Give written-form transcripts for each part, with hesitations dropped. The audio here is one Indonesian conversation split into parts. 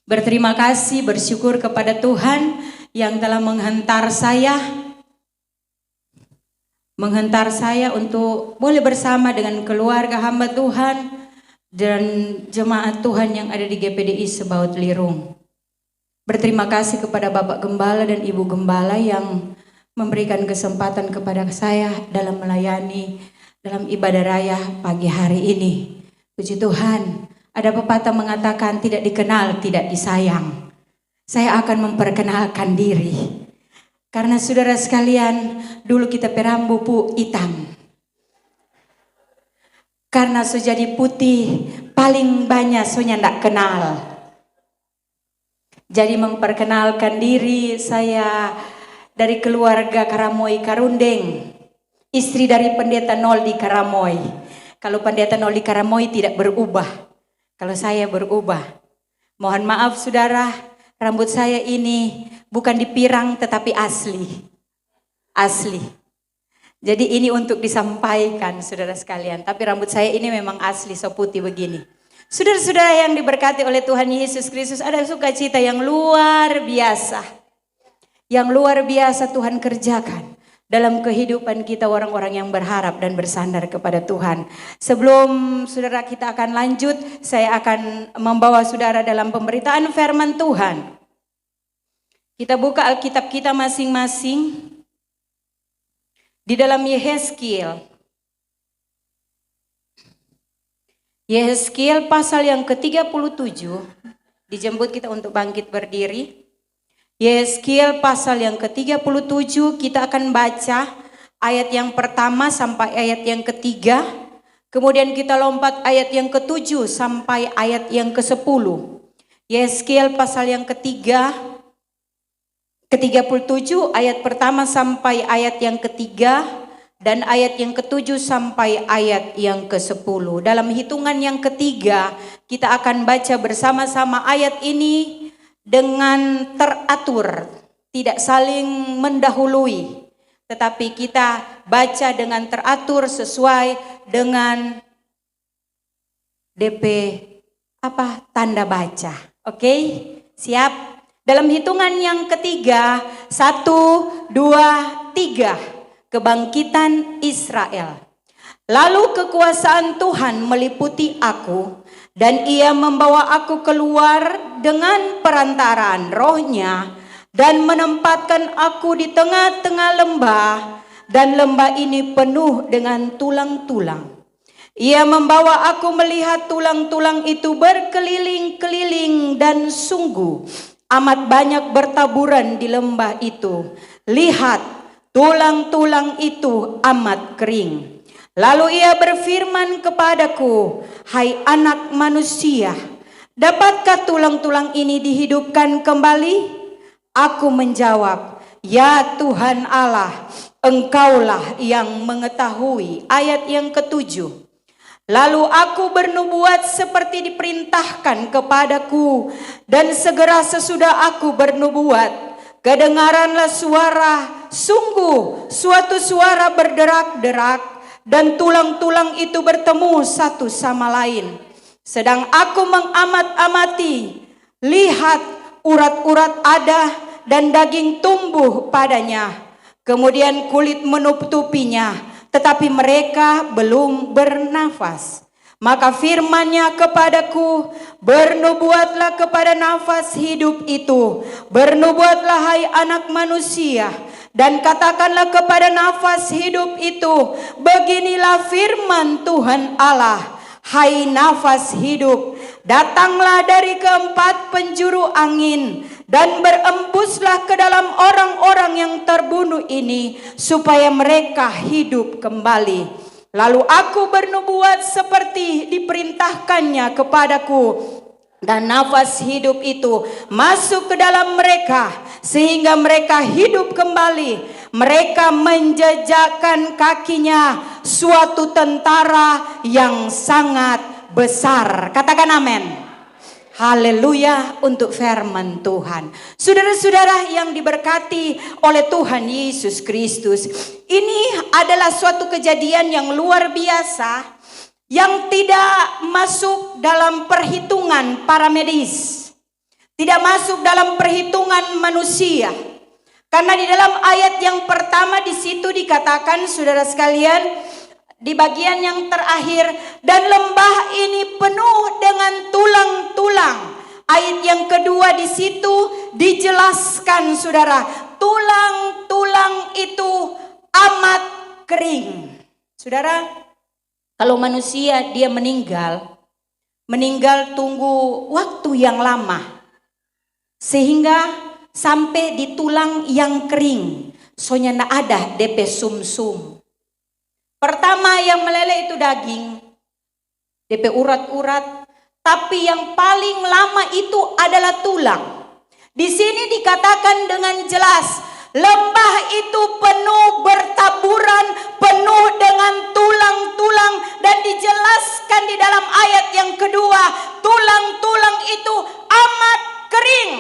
Berterima kasih, bersyukur kepada Tuhan yang telah menghantar saya untuk boleh bersama dengan keluarga hamba Tuhan dan jemaat Tuhan yang ada di GPDI Sebaut Lirung. Berterima kasih kepada Bapak Gembala dan Ibu Gembala yang memberikan kesempatan kepada saya dalam melayani dalam ibadah raya pagi hari ini. Puji Tuhan, ada pepatah mengatakan tidak dikenal, tidak disayang. Saya akan memperkenalkan diri. Karena saudara sekalian, dulu kita perambu hitam. Karena sejadi putih, paling banyak soalnya tidak kenal. Jadi memperkenalkan diri, saya dari keluarga Karamoy Karundeng, istri dari pendeta Noldi Karamoy. Kalau pendeta Noldi Karamoy tidak berubah, kalau saya berubah. Mohon maaf saudara, rambut saya ini bukan dipirang tetapi asli. Asli. Jadi ini untuk disampaikan saudara sekalian, tapi rambut saya ini memang asli so putih begini. Saudara-saudara yang diberkati oleh Tuhan Yesus Kristus, ada sukacita yang luar biasa. Yang luar biasa Tuhan kerjakan dalam kehidupan kita orang-orang yang berharap dan bersandar kepada Tuhan. Sebelum saudara kita akan lanjut, saya akan membawa saudara dalam pemberitaan firman Tuhan. Kita buka Alkitab kita masing-masing di dalam Yehezkiel. Yehezkiel pasal yang ke-37, dijemput kita untuk bangkit berdiri. Yehezkiel pasal yang ke-37, kita akan baca ayat yang pertama sampai ayat yang ketiga. Kemudian kita lompat ayat yang ke-7 sampai ayat yang ke-10. Yehezkiel pasal yang ke-37 ayat pertama sampai ayat yang ketiga. Dan ayat yang ke-7 sampai ayat yang ke-10. Dalam hitungan yang ketiga, kita akan baca bersama-sama ayat ini dengan teratur, tidak saling mendahului, tetapi kita baca dengan teratur sesuai dengan DP tanda baca. Oke? Siap? Dalam hitungan yang ketiga, 1, 2, 3. Kebangkitan Israel. Lalu kekuasaan Tuhan meliputi aku, dan ia membawa aku keluar dengan perantaraan rohnya, dan menempatkan aku di tengah-tengah lembah, dan lembah ini penuh dengan tulang-tulang. Ia membawa aku melihat tulang-tulang itu berkeliling-keliling, dan sungguh amat banyak bertaburan di lembah itu. Lihat, tulang-tulang itu amat kering. Lalu ia berfirman kepadaku, hai anak manusia, dapatkah tulang-tulang ini dihidupkan kembali? Aku menjawab, ya Tuhan Allah, engkaulah yang mengetahui. Ayat yang ke-7. Lalu aku bernubuat seperti diperintahkan kepadaku, dan segera sesudah aku bernubuat, kedengaranlah suara, sungguh suatu suara berderak-derak, dan tulang-tulang itu bertemu satu sama lain. Sedang aku mengamat-amati, lihat urat-urat ada dan daging tumbuh padanya. Kemudian kulit menutupinya, tetapi mereka belum bernafas. Maka firman-Nya kepadaku, bernubuatlah kepada nafas hidup itu. Bernubuatlah hai anak manusia, dan katakanlah kepada nafas hidup itu, beginilah firman Tuhan Allah, hai nafas hidup, datanglah dari keempat penjuru angin, dan berembuslah ke dalam orang-orang yang terbunuh ini, supaya mereka hidup kembali. Lalu aku bernubuat seperti diperintahkannya kepadaku, dan nafas hidup itu masuk ke dalam mereka, sehingga mereka hidup kembali. Mereka menjejakkan kakinya suatu tentara yang sangat besar. Katakan amin. Haleluya untuk firman Tuhan. Saudara-saudara yang diberkati oleh Tuhan Yesus Kristus, ini adalah suatu kejadian yang luar biasa yang tidak masuk dalam perhitungan para medis. tidak masuk dalam perhitungan manusia. Karena di dalam ayat yang pertama di situ dikatakan, saudara sekalian, di bagian yang terakhir, dan lembah ini penuh dengan tulang-tulang. Ayat yang kedua di situ dijelaskan, saudara, tulang-tulang itu amat kering. Saudara, kalau manusia dia meninggal tunggu waktu yang lama, sehingga sampai di tulang yang kering, soalnya ndak ada DP sumsum. Pertama yang meleleh itu daging, DP urat-urat, tapi yang paling lama itu adalah tulang. Di sini dikatakan dengan jelas, lembah itu penuh bertaburan, penuh dengan tulang-tulang, dan dijelaskan di dalam ayat yang kedua, tulang-tulang itu amat kering.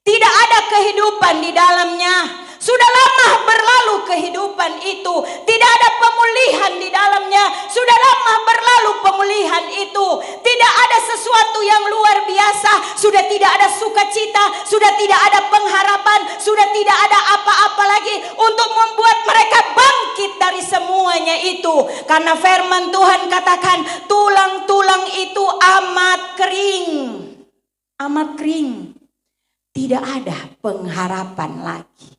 Tidak ada kehidupan di dalamnya. Sudah lama berlalu kehidupan itu. Tidak ada pemulihan di dalamnya. Sudah lama berlalu pemulihan itu. Tidak ada sesuatu yang luar biasa. Sudah tidak ada sukacita. Sudah tidak ada pengharapan. Sudah tidak ada apa-apa lagi untuk membuat mereka bangkit dari semuanya itu. Karena firman Tuhan katakan, tulang-tulang itu amat kering. Amat kering. Tidak ada pengharapan lagi.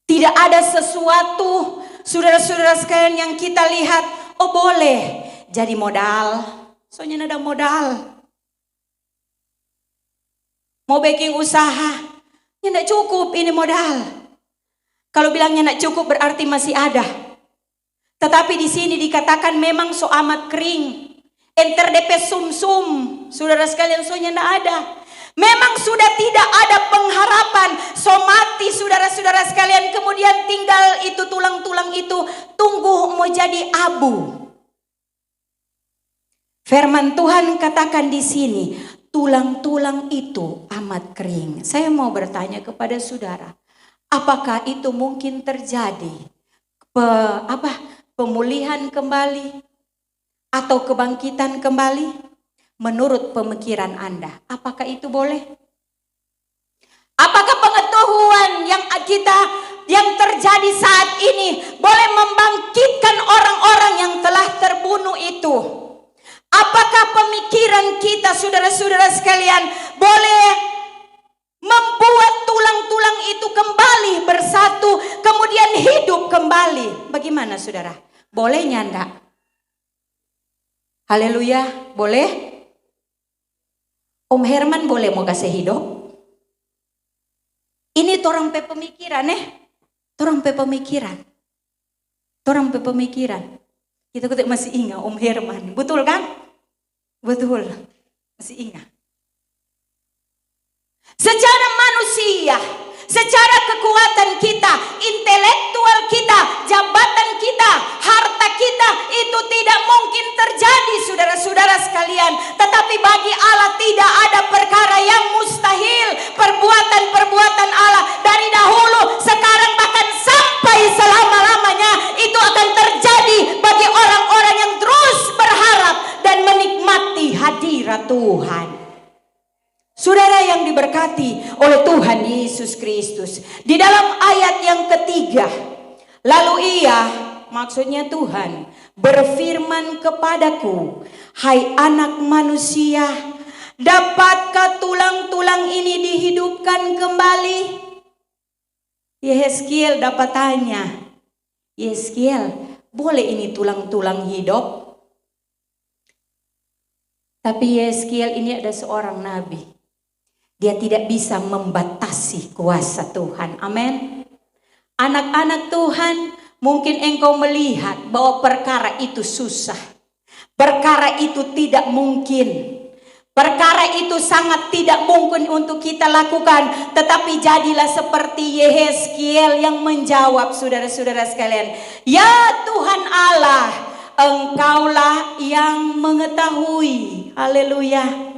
Tidak ada sesuatu, saudara-saudara sekalian, yang kita lihat, oh boleh jadi modal. Soalnya ada modal. Mau bikin usaha, ya tidak cukup ini modal. Kalau bilangnya tidak cukup berarti masih ada. Tetapi di sini dikatakan memang so amat kering. Enter DP sum-sum, saudara sekalian, soalnya tidak ada. Memang sudah tidak ada pengharapan, so mati saudara-saudara sekalian, kemudian tinggal itu tulang-tulang itu tunggu mau jadi abu. Firman Tuhan katakan di sini, tulang-tulang itu amat kering. Saya mau bertanya kepada saudara, apakah itu mungkin terjadi pemulihan kembali atau kebangkitan kembali? Menurut pemikiran Anda, apakah itu boleh? Apakah pengetahuan yang terjadi saat ini boleh membangkitkan orang-orang yang telah terbunuh itu? Apakah pemikiran kita, saudara-saudara sekalian, boleh membuat tulang-tulang itu kembali bersatu, kemudian hidup kembali? Bagaimana, saudara? Bolehnya enggak? Haleluya, boleh? Om Herman boleh mau kasih hidup? Ini torang pe pemikiran Torang pe pemikiran. Kita masih ingat Om Herman. Betul kan? Betul. Masih ingat. Secara manusia, secara kekuatan kita, intelektual kita, jabatan kita, harta kita, itu tidak mungkin terjadi, saudara-saudara sekalian. Tetapi bagi Allah tidak ada perkara yang mustahil. Perbuatan-perbuatan Allah dari dahulu, sekarang, bahkan sampai selama-lamanya, itu akan terjadi bagi orang-orang yang terus berharap dan menikmati hadirat Tuhan. Saudara yang diberkati oleh Tuhan Yesus Kristus, di dalam ayat yang ketiga, lalu Ia, maksudnya Tuhan, berfirman kepadaku, hai anak manusia, dapatkah tulang-tulang ini dihidupkan kembali? Yehezkiel dapat tanya, Yehezkiel, boleh ini tulang-tulang hidup? Tapi Yehezkiel ini ada seorang nabi. Dia tidak bisa membatasi kuasa Tuhan. Amin. Anak-anak Tuhan, mungkin engkau melihat bahwa perkara itu susah. Perkara itu tidak mungkin. Perkara itu sangat tidak mungkin untuk kita lakukan. Tetapi jadilah seperti Yehezkiel yang menjawab, saudara-saudara sekalian. Ya Tuhan Allah, Engkaulah yang mengetahui. Haleluya.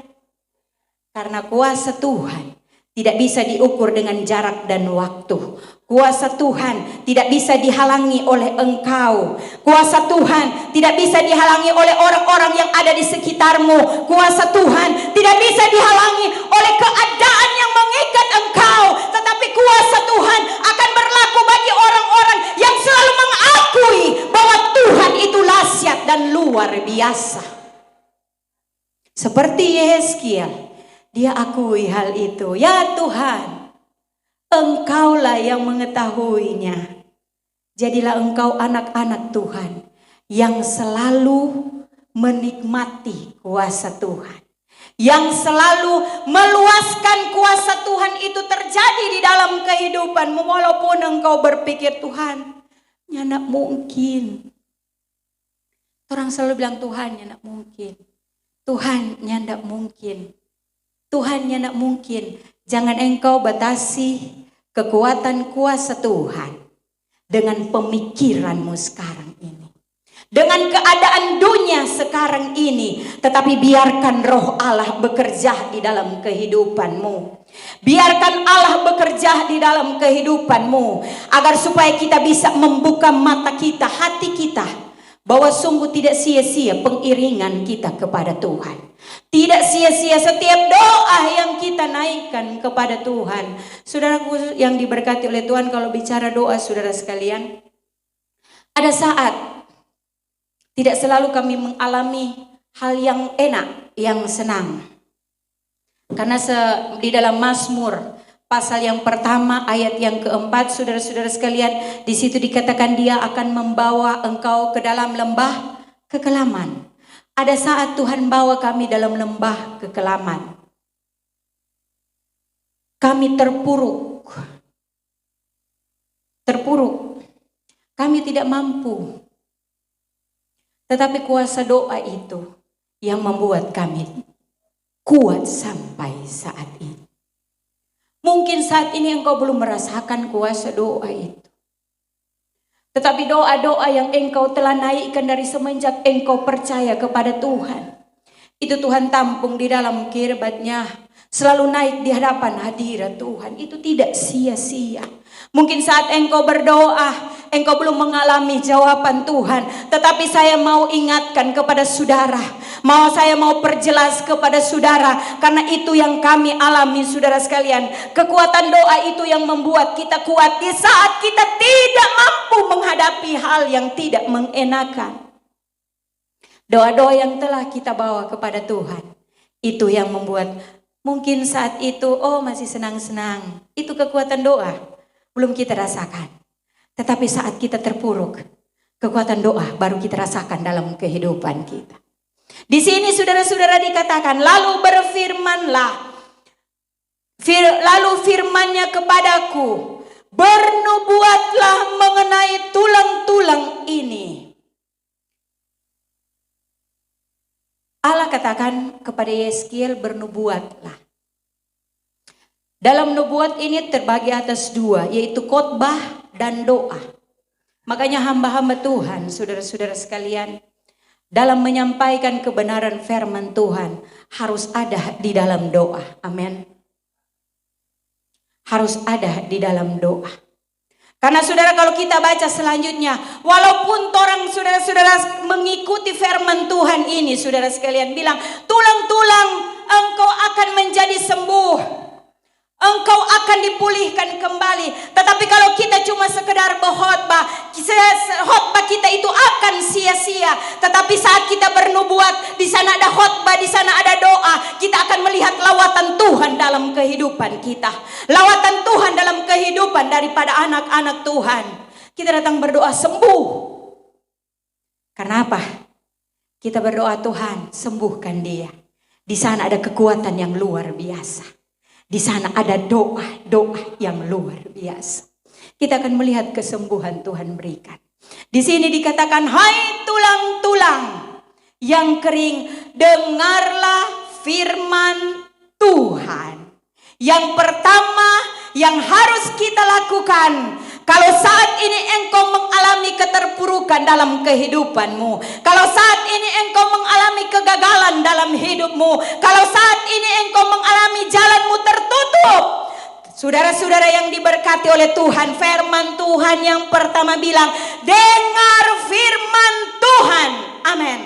Karena kuasa Tuhan tidak bisa diukur dengan jarak dan waktu. Kuasa Tuhan tidak bisa dihalangi oleh engkau. Kuasa Tuhan tidak bisa dihalangi oleh orang-orang yang ada di sekitarmu. Kuasa Tuhan tidak bisa dihalangi oleh keadaan yang mengikat engkau. Tetapi kuasa Tuhan akan berlaku bagi orang-orang yang selalu mengakui bahwa Tuhan itu dahsyat dan luar biasa. Seperti Yehezkiel, dia akui hal itu. Ya Tuhan, Engkaulah yang mengetahuinya. Jadilah engkau anak-anak Tuhan yang selalu menikmati kuasa Tuhan, yang selalu meluaskan kuasa Tuhan itu terjadi di dalam kehidupanmu. Walaupun engkau berpikir, Tuhan, nyanak mungkin. Orang selalu bilang, Tuhan nyanak mungkin. Tuhan nyandak mungkin. Tuhan nyandak mungkin. Jangan engkau batasi kekuatan kuasa Tuhan dengan pemikiranmu sekarang ini, dengan keadaan dunia sekarang ini. Tetapi biarkan roh Allah bekerja di dalam kehidupanmu. Biarkan Allah bekerja di dalam kehidupanmu, agar supaya kita bisa membuka mata kita, hati kita, bahwa sungguh tidak sia-sia pengiringan kita kepada Tuhan. Tidak sia-sia setiap doa yang kita naikkan kepada Tuhan. Saudaraku yang diberkati oleh Tuhan, kalau bicara doa saudara sekalian, ada saat tidak selalu kami mengalami hal yang enak, yang senang. Karena di dalam Mazmur pasal yang pertama ayat yang keempat, saudara-saudara sekalian, di situ dikatakan dia akan membawa engkau ke dalam lembah kekelaman. Ada saat Tuhan bawa kami dalam lembah kekelaman. Kami terpuruk. Kami tidak mampu. Tetapi kuasa doa itu yang membuat kami kuat sampai saat ini. Mungkin saat ini engkau belum merasakan kuasa doa itu. Tetapi doa-doa yang engkau telah naikkan dari semenjak engkau percaya kepada Tuhan, itu Tuhan tampung di dalam kirbatnya. Selalu naik di hadapan hadirat Tuhan. Itu tidak sia-sia. Mungkin saat engkau berdoa, engkau belum mengalami jawaban Tuhan. Tetapi saya mau ingatkan kepada saudara. Saya mau perjelas kepada saudara. Karena itu yang kami alami saudara sekalian. Kekuatan doa itu yang membuat kita kuat di saat kita tidak mampu menghadapi hal yang tidak mengenakan. Doa-doa yang telah kita bawa kepada Tuhan, itu yang membuat mungkin saat itu masih senang-senang. Itu kekuatan doa belum kita rasakan. Tetapi saat kita terpuruk, kekuatan doa baru kita rasakan dalam kehidupan kita. Di sini saudara-saudara dikatakan, lalu berfirmanlah, lalu firman-Nya kepadaku, bernubuatlah mengenai tulang-tulang ini. Allah katakan kepada Yehezkiel, bernubuatlah. Dalam nubuat ini terbagi atas dua, yaitu khotbah dan doa. Makanya hamba-hamba Tuhan, saudara-saudara sekalian, dalam menyampaikan kebenaran firman Tuhan harus ada di dalam doa. Amin. Harus ada di dalam doa. Karena saudara, kalau kita baca selanjutnya, walaupun orang saudara-saudara mengikuti firman Tuhan ini, saudara sekalian bilang, tulang-tulang engkau akan menjadi sembuh. Engkau akan dipulihkan kembali. Tetapi kalau kita cuma sekedar berkhotbah, khotbah kita itu akan sia-sia. Tetapi saat kita bernubuat, di sana ada khotbah, di sana ada doa, kita akan melihat lawatan Tuhan dalam kehidupan kita. Lawatan Tuhan dalam kehidupan daripada anak-anak Tuhan. Kita datang berdoa sembuh. Karena apa? Kita berdoa, Tuhan sembuhkan dia. Di sana ada kekuatan yang luar biasa. Di sana ada doa-doa yang luar biasa. Kita akan melihat kesembuhan Tuhan berikan. Di sini dikatakan, hai tulang-tulang yang kering, dengarlah firman Tuhan. Yang pertama yang harus kita lakukan, kalau saat ini engkau mengalami keterpurukan dalam kehidupanmu, kalau saat ini engkau mengalami kegagalan dalam hidupmu, kalau saat ini engkau mengalami jalanmu tertutup, Saudara-saudara yang diberkati oleh Tuhan, firman Tuhan yang pertama bilang, dengar firman Tuhan. Amin.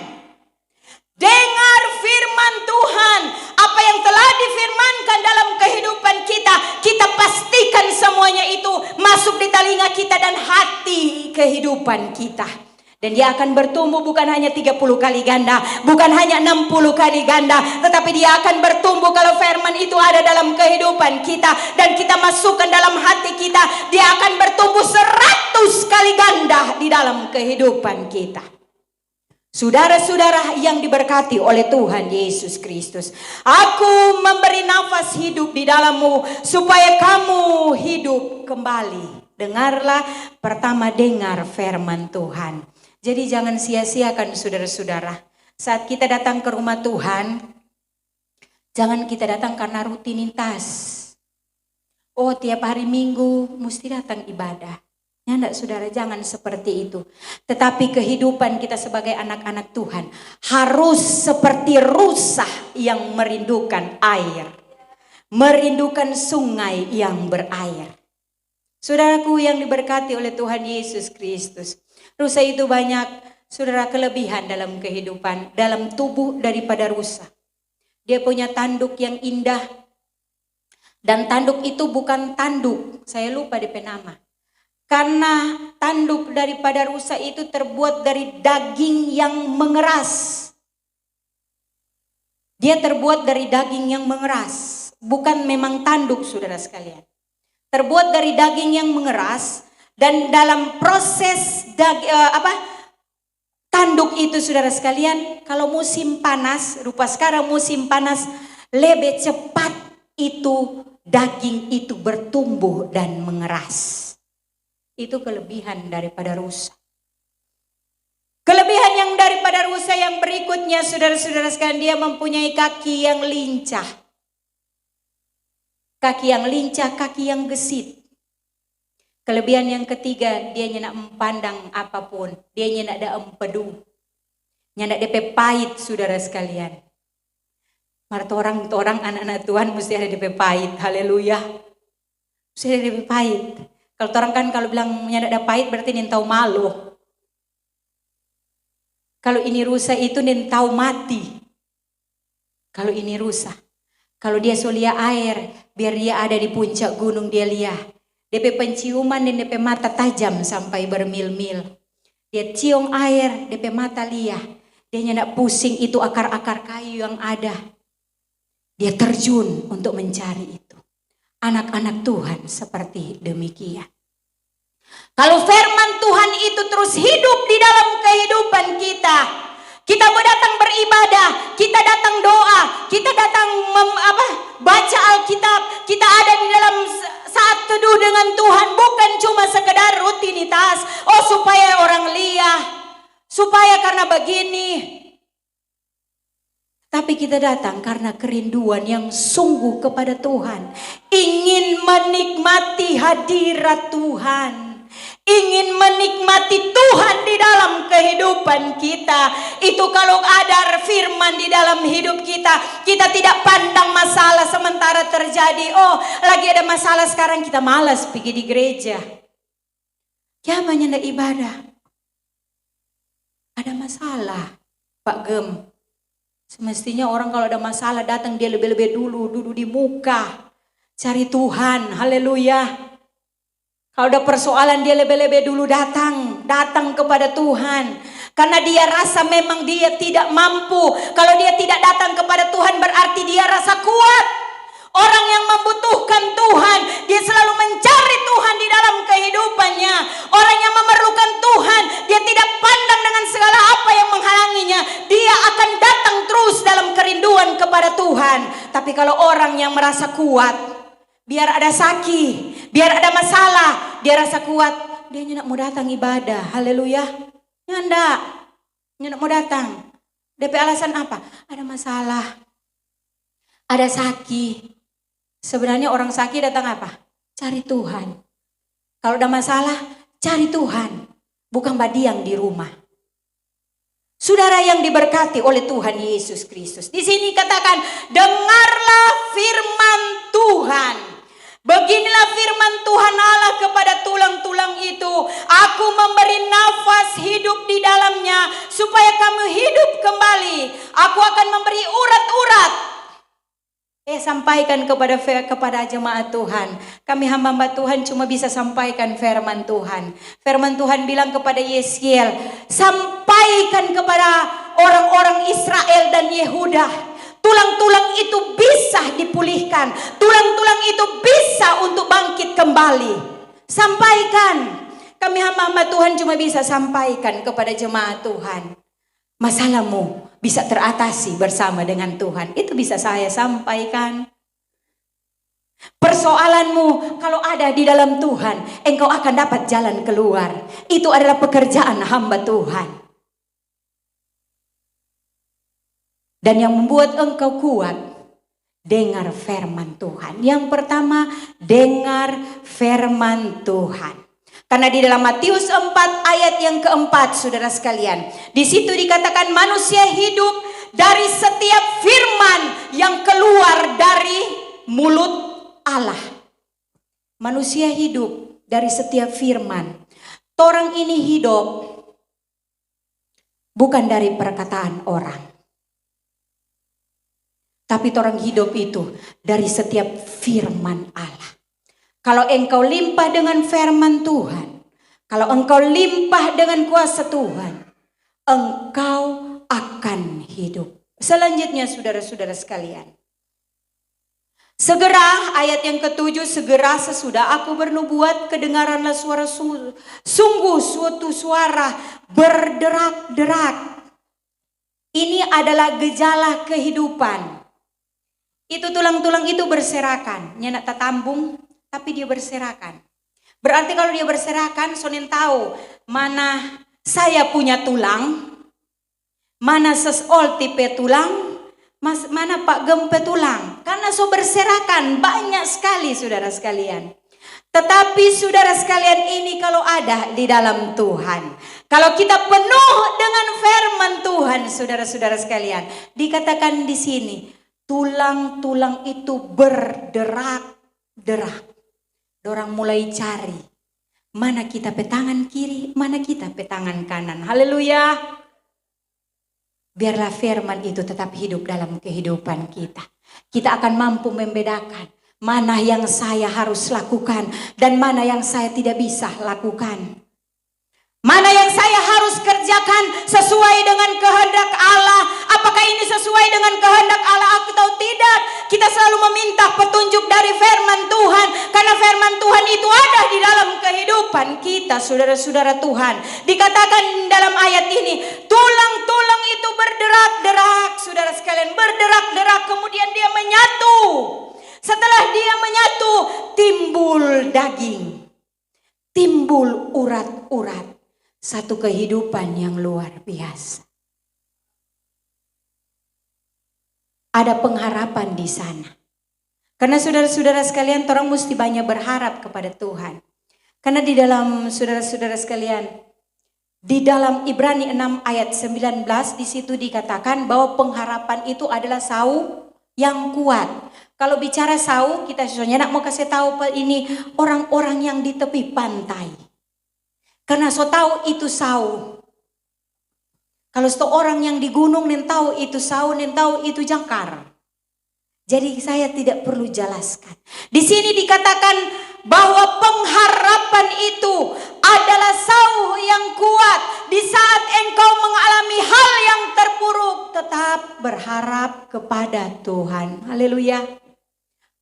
Dengar firman Tuhan. Apa yang telah difirmankan dalam kehidupan kita, kita pastikan semuanya itu masuk di telinga kita dan hati kehidupan kita. Dan dia akan bertumbuh bukan hanya 30 kali ganda, bukan hanya 60 kali ganda, tetapi dia akan bertumbuh kalau firman itu ada dalam kehidupan kita dan kita masukkan dalam hati kita, dia akan bertumbuh 100 kali ganda di dalam kehidupan kita. Saudara-saudara yang diberkati oleh Tuhan Yesus Kristus, aku memberi nafas hidup di dalammu supaya kamu hidup kembali. Dengarlah, pertama dengar firman Tuhan. Jadi jangan sia-siakan saudara-saudara. Saat kita datang ke rumah Tuhan, jangan kita datang karena rutinitas. Oh, tiap hari Minggu mesti datang ibadah. Ya enggak saudara, jangan seperti itu. Tetapi kehidupan kita sebagai anak-anak Tuhan harus seperti rusa yang merindukan air. Merindukan sungai yang berair. Saudaraku yang diberkati oleh Tuhan Yesus Kristus. Rusa itu banyak, saudara, kelebihan dalam kehidupan, dalam tubuh daripada rusa. Dia punya tanduk yang indah. Dan tanduk itu bukan tanduk, saya lupa DP nama. Karena tanduk daripada rusa itu terbuat dari daging yang mengeras. Dia terbuat dari daging yang mengeras. Bukan memang tanduk saudara sekalian. Terbuat dari daging yang mengeras. Dan dalam proses tanduk itu saudara sekalian. Kalau musim panas, rupa sekarang musim panas, lebih cepat itu daging itu bertumbuh dan mengeras. Itu kelebihan daripada rusa. Kelebihan yang daripada rusa yang berikutnya saudara-saudara sekalian, dia mempunyai kaki yang lincah. Kaki yang lincah, kaki yang gesit. Kelebihan yang ketiga, dia nyenak memandang apapun. Dia nyenak ada empedu. Nyenak DP pahit saudara sekalian. Marta orang anak-anak Tuhan mesti ada DP pahit. Haleluya. Mesti ada DP pahit. Kalau orang kan kalau bilang nyenak ada pahit berarti nin tahu malu. Kalau ini rusa itu nin tahu mati. Kalau ini rusa. Kalau dia solia air, biar dia ada di puncak gunung dia lihat. DP penciuman dan DP mata tajam sampai bermil-mil. Dia cium air, DP mata lihat. Dia nyenak pusing itu akar-akar kayu yang ada. Dia terjun untuk mencari itu. Anak-anak Tuhan seperti demikian. Kalau firman Tuhan itu terus hidup di dalam kehidupan kita. Kita mau datang beribadah, kita datang doa, kita datang baca Alkitab, kita ada di dalam saat teduh dengan Tuhan, bukan cuma sekedar rutinitas. Oh supaya orang lihat, supaya karena begini. Tapi kita datang karena kerinduan yang sungguh kepada Tuhan. Ingin menikmati hadirat Tuhan. Ingin menikmati Tuhan di dalam kehidupan kita. Itu kalau ada firman di dalam hidup kita. Kita tidak pandang masalah sementara terjadi. Oh lagi ada masalah sekarang kita malas pergi di gereja. Ya banyak ibadah. Ada masalah Pak Gem. Semestinya orang kalau ada masalah datang dia lebih-lebih dulu. Duduk di muka. Cari Tuhan. Haleluya. Kalau ada persoalan dia lebih-lebih dulu datang kepada Tuhan. Karena dia rasa memang dia tidak mampu. Kalau dia tidak datang kepada Tuhan berarti dia rasa kuat. Orang yang membutuhkan Tuhan, dia selalu mencari Tuhan di dalam kehidupannya. Orang yang memerlukan Tuhan, dia tidak pandang dengan segala apa yang menghalanginya. Dia akan datang terus dalam kerinduan kepada Tuhan. Tapi kalau orang yang merasa kuat, biar ada sakit, biar ada masalah, dia rasa kuat, dia nyenak mau datang ibadah. Haleluya. Nyandak, nyenak mau datang. DP alasan apa? Ada masalah, ada sakit. Sebenarnya orang sakit datang apa? Cari Tuhan. Kalau ada masalah, cari Tuhan. Bukan badiang di rumah. Saudara yang diberkati oleh Tuhan Yesus Kristus. Di sini katakan, dengarlah firman Tuhan. Beginilah firman Tuhan Allah kepada tulang-tulang itu. Aku memberi nafas hidup di dalamnya supaya kamu hidup kembali. Aku akan memberi urat-urat. Sampaikan kepada jemaat Tuhan. Kami hamba-hamba Tuhan cuma bisa sampaikan firman Tuhan. Firman Tuhan bilang kepada Yeskiel, sampaikan kepada orang-orang Israel dan Yehuda. Tulang-tulang itu bisa dipulihkan. Tulang-tulang itu bisa untuk bangkit kembali. Sampaikan. Kami hamba-hamba Tuhan cuma bisa sampaikan kepada jemaat Tuhan. Masalahmu bisa teratasi bersama dengan Tuhan. Itu bisa saya sampaikan. Persoalanmu kalau ada di dalam Tuhan, engkau akan dapat jalan keluar. Itu adalah pekerjaan hamba Tuhan. Dan yang membuat engkau kuat, dengar firman Tuhan. Yang pertama, dengar firman Tuhan. Karena di dalam Matius 4 ayat yang keempat, saudara sekalian, di situ dikatakan manusia hidup dari setiap firman yang keluar dari mulut Allah. Manusia hidup dari setiap firman. Orang ini hidup bukan dari perkataan orang. Tapi orang hidup itu dari setiap firman Allah. Kalau engkau limpah dengan firman Tuhan, kalau engkau limpah dengan kuasa Tuhan, engkau akan hidup. Selanjutnya saudara-saudara sekalian. Segera ayat yang ke-7, segera sesudah aku bernubuat kedengaranlah suara sungguh suatu suara berderak-derak. Ini adalah gejala kehidupan. Itu tulang-tulang itu berserakan, nyenak tatambung, tapi dia berserakan. Berarti kalau dia berserakan, sonen tahu mana saya punya tulang, mana sesol tipe tulang, mana Pak Gempe tulang. Karena so berserakan banyak sekali saudara sekalian. Tetapi saudara sekalian ini kalau ada di dalam Tuhan, kalau kita penuh dengan firman Tuhan, saudara-saudara sekalian, dikatakan di sini, tulang-tulang itu berderak-derak. Orang mulai cari, mana kita petangan kiri, mana kita petangan kanan. Haleluya. Biarlah firman itu tetap hidup dalam kehidupan kita. Kita akan mampu membedakan mana yang saya harus lakukan dan mana yang saya tidak bisa lakukan. Mana yang saya harus kerjakan sesuai dengan kehendak Allah. Apakah ini sesuai dengan kehendak Allah atau tidak? Kita selalu meminta petunjuk dari firman Tuhan. Karena firman Tuhan itu ada di dalam kehidupan kita, saudara-saudara Tuhan. Dikatakan dalam ayat ini, tulang-tulang itu berderak-derak. Saudara sekalian, berderak-derak, kemudian dia menyatu. Setelah dia menyatu, timbul daging. Timbul urat-urat. Satu kehidupan yang luar biasa. Ada pengharapan di sana. Karena saudara-saudara sekalian, orang mesti banyak berharap kepada Tuhan. Karena di dalam saudara-saudara sekalian, di dalam Ibrani 6 ayat 19 di situ dikatakan bahwa pengharapan itu adalah sauh yang kuat. Kalau bicara sauh, kita sebenarnya nak mau kasih tahu ini orang-orang yang di tepi pantai. Karena so tahu itu sauh. Kalau orang yang di gunung nen tahu itu sauh, nen tahu itu jangkar. Jadi saya tidak perlu jelaskan. Di sini dikatakan bahwa pengharapan itu adalah sauh yang kuat. Di saat engkau mengalami hal yang terpuruk, tetap berharap kepada Tuhan. Haleluya.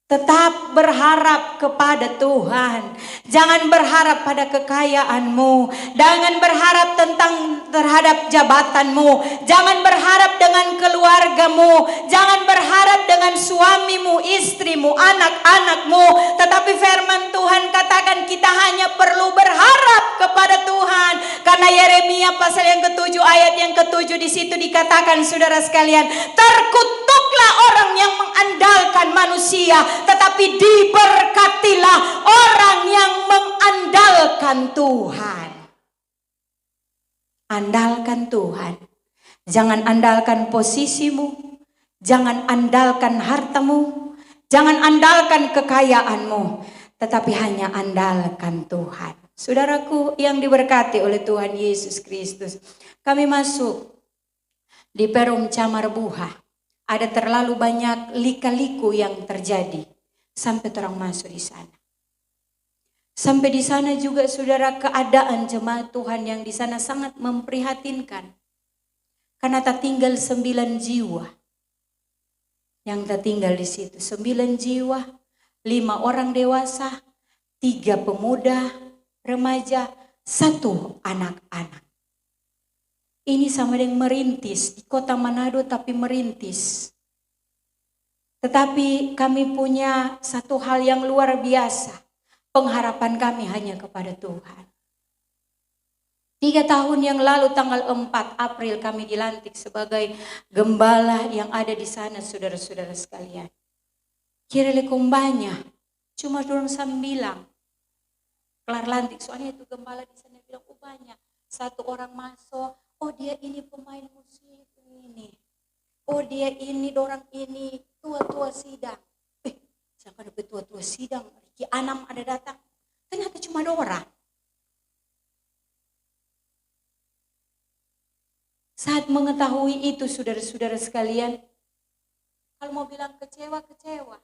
Tetap berharap kepada Tuhan. Jangan berharap pada kekayaanmu. Jangan berharap terhadap jabatanmu. Jangan berharap dengan keluargamu. Jangan berharap dengan suamimu, istrimu, anak-anakmu. Tetapi firman Tuhan katakan kita hanya perlu berharap kepada Tuhan. Karena Yeremia pasal yang ke-7 ayat yang ke-7 di situ dikatakan saudara sekalian, terkutuklah orang yang mengandalkan manusia, tetapi diberkatilah orang yang mengandalkan Tuhan. Andalkan Tuhan. Jangan andalkan posisimu. Jangan andalkan hartamu. Jangan andalkan kekayaanmu. tetapi hanya andalkan Tuhan. Saudaraku yang diberkati oleh Tuhan Yesus Kristus, kami masuk di Perum Camar Buha. Ada terlalu banyak lika-liku yang terjadi sampai orang masuk di sana. Sampai di sana juga saudara, keadaan jemaat Tuhan yang di sana sangat memprihatinkan. Karena tak tinggal 9 jiwa yang tertinggal di situ. 9 jiwa, 5 orang dewasa, 3 pemuda, remaja, 1 anak-anak. Ini sama dengan merintis di kota Manado, tapi merintis. Tetapi kami punya satu hal yang luar biasa. Pengharapan kami hanya kepada Tuhan. 3 tahun yang lalu tanggal 4 April kami dilantik sebagai gembala yang ada di sana, saudara-saudara sekalian. Kira-kira banyak, cuma dorong sambilang. Kelar lantik, soalnya itu gembala di sana bilang, oh banyak. 1 orang masuk, oh dia ini pemain musik ini. Oh dia ini, dorang ini, tua-tua sidang. Siapa dapat tua-tua sidang? Ki Anam ada datang. Ternyata cuma 2 orang. Saat mengetahui itu saudara-saudara sekalian, kalau mau bilang kecewa, kecewa.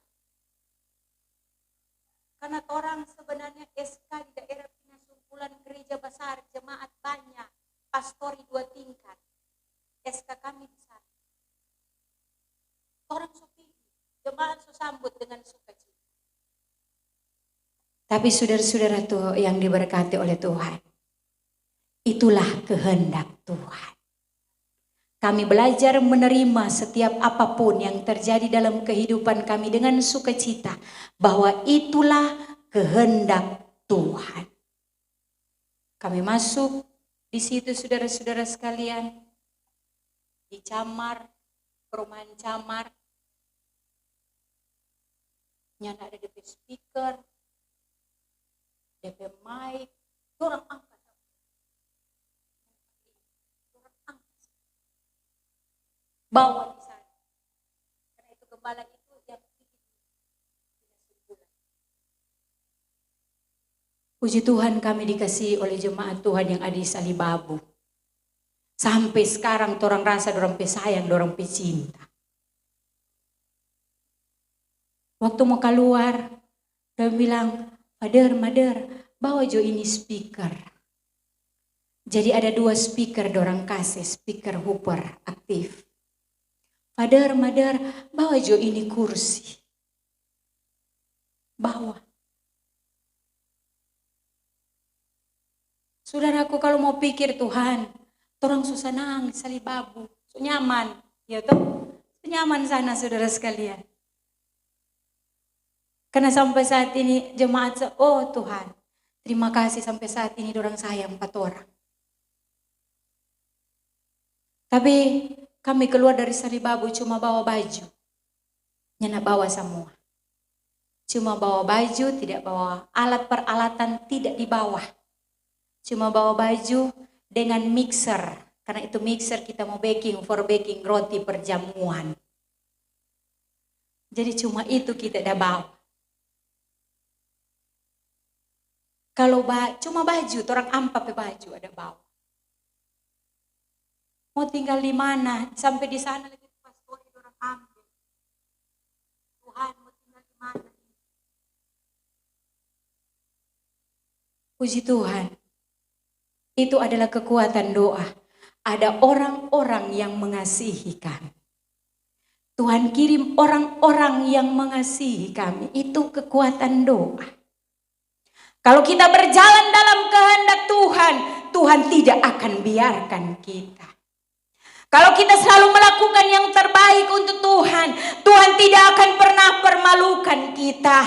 Karena orang sebenarnya SK di daerah Pinasungkulan, gereja besar, jemaat banyak, pastori 2 tingkat. SK kami di sana. Orang sopi, jemaat sambut dengan sukacita. Tapi saudara-saudara tuh yang diberkati oleh Tuhan, itulah kehendak Tuhan. Kami belajar menerima setiap apapun yang terjadi dalam kehidupan kami dengan sukacita, bahwa itulah kehendak Tuhan. Kami masuk di situ saudara-saudara sekalian, di Camar, perumahan Camar, nyata ada DP speaker, DP mic, orang angkat. Bawa di sana. Karena itu gembala itu yang puji Tuhan kami dikasih oleh jemaat Tuhan yang ada di Salibabu. Sampai sekarang orang rasa dorang pe sayang, dorang pe cinta. Waktu mau keluar, dia bilang, Mother, bawa jo ini speaker. Jadi ada 2 speaker dorang kasih, speaker Hooper aktif. Mother, bawa jo ini kursi. Bawa. Saudaraku kalau mau pikir Tuhan, orang susah nangis Salibabu, so nyaman, ya toh, nyaman sana saudara sekalian. Karena sampai saat ini jemaat, oh Tuhan, terima kasih sampai saat ini dorang sayang 4 orang. Tapi kami keluar dari Salibabu cuma bawa baju. Nyana bawa semua. Cuma bawa baju, tidak bawa alat peralatan, tidak dibawa. Cuma bawa baju dengan mixer. Karena itu mixer kita mau baking roti perjamuan. Jadi cuma itu kita dah bawa. Kalau cuma baju, orang ampa pe baju ada bawa. Mau tinggal di mana? Sampai di sana lagi pastori orang ambil. Tuhan mau tinggal di mana? Puji Tuhan. Itu adalah kekuatan doa. Ada orang-orang yang mengasihi kami. Tuhan kirim orang-orang yang mengasihi kami. Itu kekuatan doa. Kalau kita berjalan dalam kehendak Tuhan, Tuhan tidak akan biarkan kita. Kalau kita selalu melakukan yang terbaik untuk Tuhan, Tuhan tidak akan pernah permalukan kita.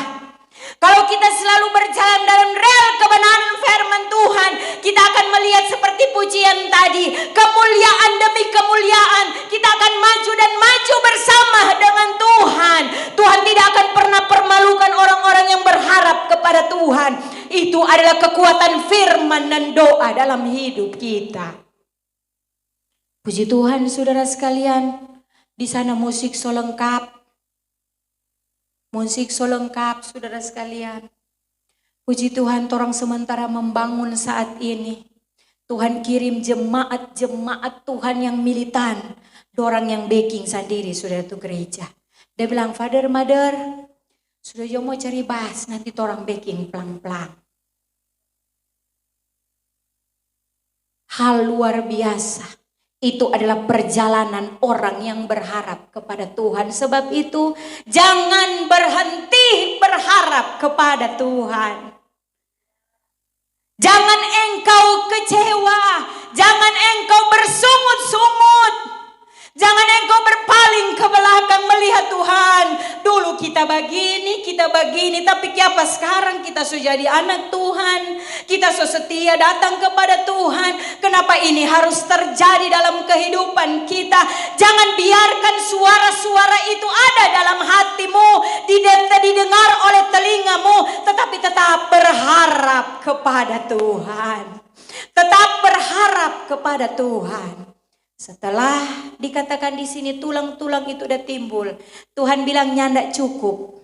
Kalau kita selalu berjalan dalam rel kebenaran firman Tuhan, kita akan melihat seperti pujian tadi, kemuliaan demi kemuliaan. Kita akan maju dan maju bersama dengan Tuhan. Tuhan tidak akan pernah permalukan orang-orang yang berharap kepada Tuhan. Itu adalah kekuatan firman dan doa dalam hidup kita. Puji Tuhan saudara sekalian, di sana musik so lengkap. Musik so lengkap saudara sekalian. Puji Tuhan, orang sementara membangun saat ini. Tuhan kirim jemaat-jemaat Tuhan yang militan. Dorang yang backing sendiri sudah itu gereja. Dia bilang, Father, Mother, sudah jo mau cari bas, nanti orang backing pelan-pelan. Hal luar biasa. Itu adalah perjalanan orang yang berharap kepada Tuhan. Sebab itu jangan berhenti berharap kepada Tuhan. Jangan engkau kecewa, jangan engkau bersungut-sungut, jangan engkau berpaling ke belakang melihat Tuhan. Dulu kita begini, tapi apa sekarang kita sudah jadi anak Tuhan, kita setia datang kepada Tuhan. Kenapa ini harus terjadi dalam kehidupan kita? Jangan biarkan suara-suara itu ada dalam hatimu, didengar oleh telingamu, tetapi tetap berharap kepada Tuhan. Tetap berharap kepada Tuhan. Setelah dikatakan di sini tulang-tulang itu udah timbul, Tuhan bilang nyandak cukup.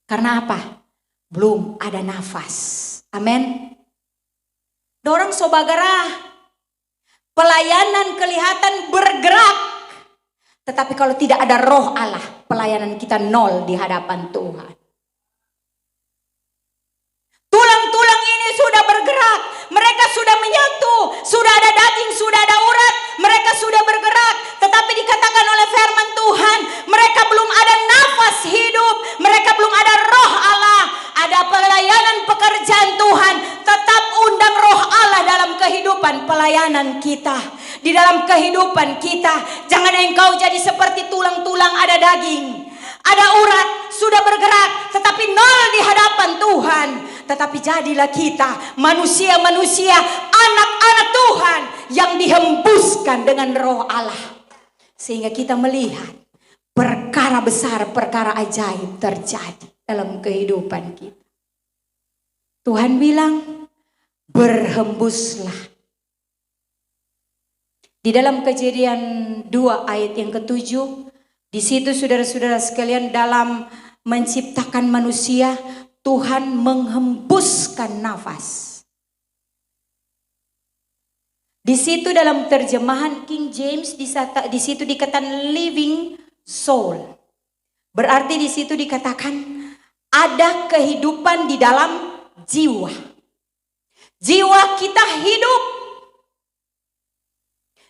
Karena apa? Belum ada nafas. Amin. Dorang sobagara, pelayanan kelihatan bergerak, tetapi kalau tidak ada roh Allah, pelayanan kita nol di hadapan Tuhan. Tulang-tulang ini sudah bergerak, mereka sudah menyatu, sudah ada daging, sudah ada urat, mereka sudah bergerak. Tetapi dikatakan oleh firman Tuhan, mereka belum ada nafas hidup, mereka belum ada roh Allah. Ada pelayanan pekerjaan Tuhan, tetap undang roh Allah dalam kehidupan pelayanan kita. Di dalam kehidupan kita, jangan engkau jadi seperti tulang-tulang ada daging, ada urat, sudah bergerak, tetapi nol di hadapan Tuhan. Tetapi jadilah kita manusia-manusia, anak-anak Tuhan yang dihembuskan dengan roh Allah. Sehingga kita melihat perkara besar, perkara ajaib terjadi dalam kehidupan kita. Tuhan bilang, berhembuslah. Di dalam Kejadian 2 ayat yang ke-7, di situ saudara-saudara sekalian, dalam menciptakan manusia, Tuhan menghembuskan nafas. Di situ dalam terjemahan King James di situ dikatakan living soul. Berarti di situ dikatakan ada kehidupan di dalam jiwa. Jiwa kita hidup.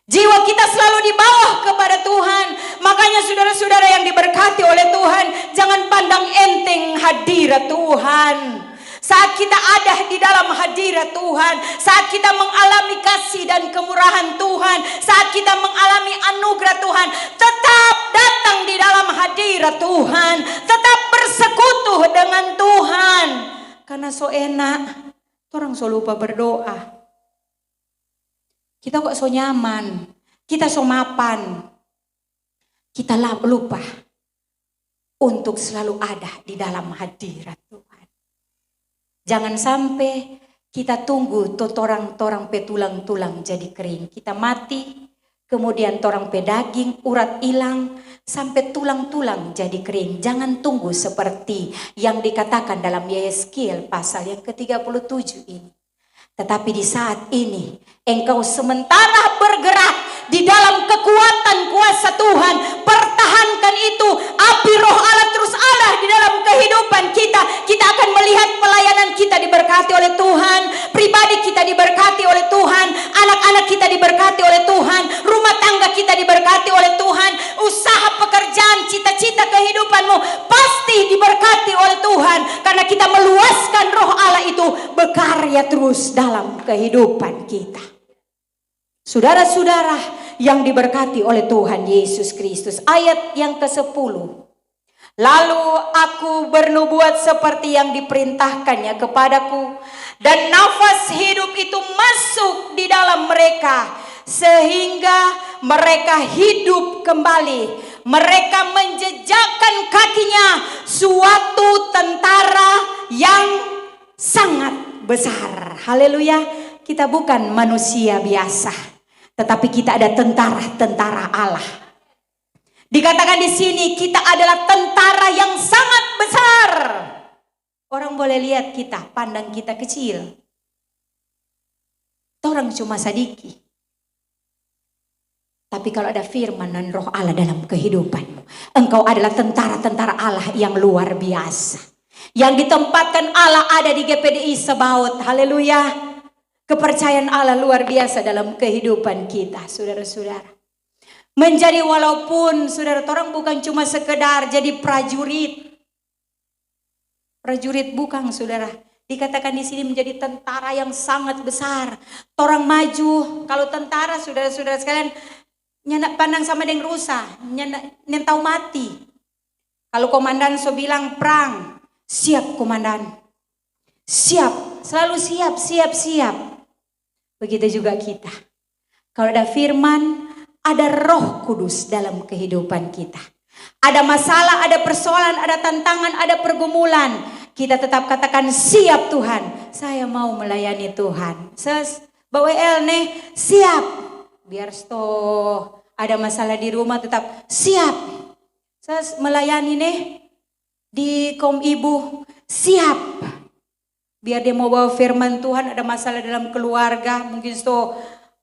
Jiwa kita selalu di bawah kepada Tuhan. Makanya saudara-saudara yang diberkati oleh Tuhan, jangan pandang enteng hadirat Tuhan. Saat kita ada di dalam hadirat Tuhan, saat kita mengalami kasih dan kemurahan Tuhan, saat kita mengalami anugerah Tuhan, tetap datang di dalam hadirat Tuhan, tetap bersekutu dengan Tuhan. Karena so enak, orang so lupa berdoa. Kita kok so nyaman, kita so mapan, kita lupa untuk selalu ada di dalam hadirat Tuhan. Jangan sampai kita tunggu torang petulang-tulang jadi kering. Kita mati, kemudian torang pedaging, urat hilang, sampai tulang-tulang jadi kering. Jangan tunggu seperti yang dikatakan dalam Yeskiel pasal yang ke-37 ini. Tetapi di saat ini, engkau sementara bergerak di dalam kekuatan kuasa Tuhan. Pertahankan itu, api roh Allah terus Allah di dalam kehidupan kita. Kita akan melihat pelayanan kita diberkati oleh Tuhan. Pribadi kita diberkati oleh Tuhan. Anak-anak kita diberkati oleh Tuhan. Rumah tangga kita diberkati oleh Tuhan. Usaha, pekerjaan, cita-cita kehidupanmu pasti diberkati oleh Tuhan. Karena kita meluaskan roh Allah itu berkarya terus dalam kehidupan kita. Saudara-saudara yang diberkati oleh Tuhan Yesus Kristus. Ayat yang ke-10. Lalu aku bernubuat seperti yang diperintahkannya kepadaku. Dan nafas hidup itu masuk di dalam mereka. Sehingga mereka hidup kembali. Mereka menjejakkan kakinya suatu tentara yang sangat besar. Haleluya. Kita bukan manusia biasa. Tetapi kita ada tentara-tentara Allah. Dikatakan di sini kita adalah tentara yang sangat besar. Orang boleh lihat kita, pandang kita kecil. Orang cuma sadiki. Tapi kalau ada firman dan roh Allah dalam kehidupanmu, engkau adalah tentara-tentara Allah yang luar biasa. Yang ditempatkan Allah ada di GPDI Sebaut. Haleluya. Kepercayaan Allah luar biasa dalam kehidupan kita, saudara-saudara. Menjadi walaupun saudara, orang bukan cuma sekedar jadi prajurit. Prajurit bukan, saudara. Dikatakan di sini menjadi tentara yang sangat besar. Orang maju, kalau tentara saudara-saudara sekalian, nyenak pandang sama dengan rusa, nyentak mati. Kalau komandan so bilang perang, siap komandan. Siap, selalu siap, siap. Begitu juga kita. Kalau ada firman, ada Roh Kudus dalam kehidupan kita. Ada masalah, ada persoalan, ada tantangan, ada pergumulan. Kita tetap katakan siap Tuhan. Saya mau melayani Tuhan. Bawa nih siap. Biar ada masalah di rumah tetap siap. Melayani nih di kaum ibu siap. Biar dia mau bawa firman Tuhan, ada masalah dalam keluarga, mungkin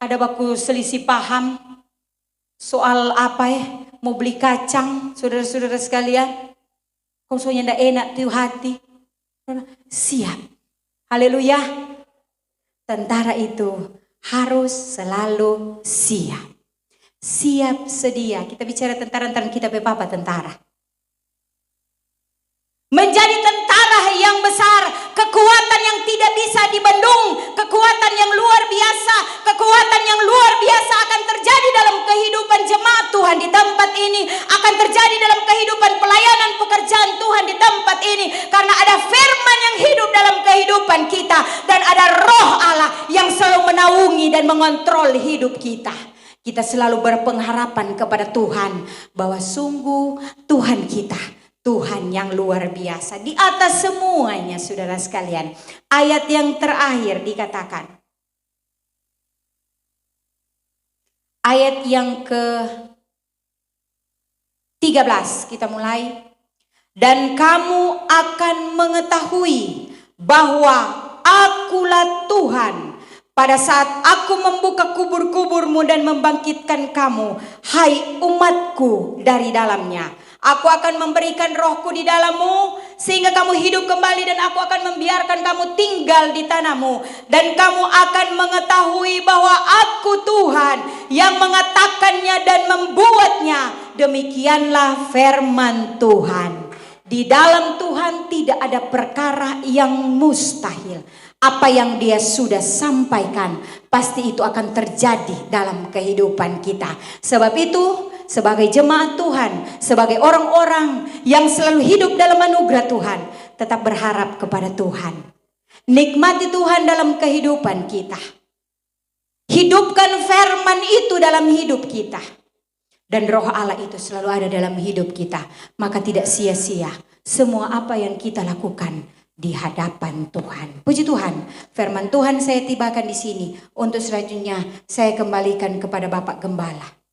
ada baku selisih paham soal apa mau beli kacang, saudara-saudara sekalian, kau soalnya ndak enak tuh hati, siap, haleluya. Tentara itu harus selalu siap, siap sedia. Kita bicara tentara kita papa tentara. Menjadi tentara yang besar, kekuatan yang tidak bisa dibendung, kekuatan yang luar biasa, kekuatan yang luar biasa akan terjadi dalam kehidupan jemaat Tuhan di tempat ini, akan terjadi dalam kehidupan pelayanan pekerjaan Tuhan di tempat ini, karena ada firman yang hidup dalam kehidupan kita, dan ada roh Allah yang selalu menaungi dan mengontrol hidup kita. Kita selalu berpengharapan kepada Tuhan, bahwa sungguh Tuhan kita, Tuhan yang luar biasa di atas semuanya, saudara sekalian. Ayat yang terakhir dikatakan. Ayat yang ke-13 kita mulai. Dan kamu akan mengetahui bahwa akulah Tuhan pada saat aku membuka kubur-kuburmu dan membangkitkan kamu, hai umatku, dari dalamnya. Aku akan memberikan rohku di dalammu sehingga kamu hidup kembali, dan aku akan membiarkan kamu tinggal di tanahmu. Dan kamu akan mengetahui bahwa aku Tuhan yang mengatakannya dan membuatnya. Demikianlah firman Tuhan. Di dalam Tuhan tidak ada perkara yang mustahil. Apa yang dia sudah sampaikan pasti itu akan terjadi dalam kehidupan kita. Sebab itu, sebagai jemaat Tuhan, sebagai orang-orang yang selalu hidup dalam anugerah Tuhan, tetap berharap kepada Tuhan. Nikmati Tuhan dalam kehidupan kita. Hidupkan firman itu dalam hidup kita. Dan roh Allah itu selalu ada dalam hidup kita. Maka tidak sia-sia semua apa yang kita lakukan di hadapan Tuhan. Puji Tuhan, firman Tuhan saya tibakan di sini. Untuk selanjutnya saya kembalikan kepada Bapak Gembala.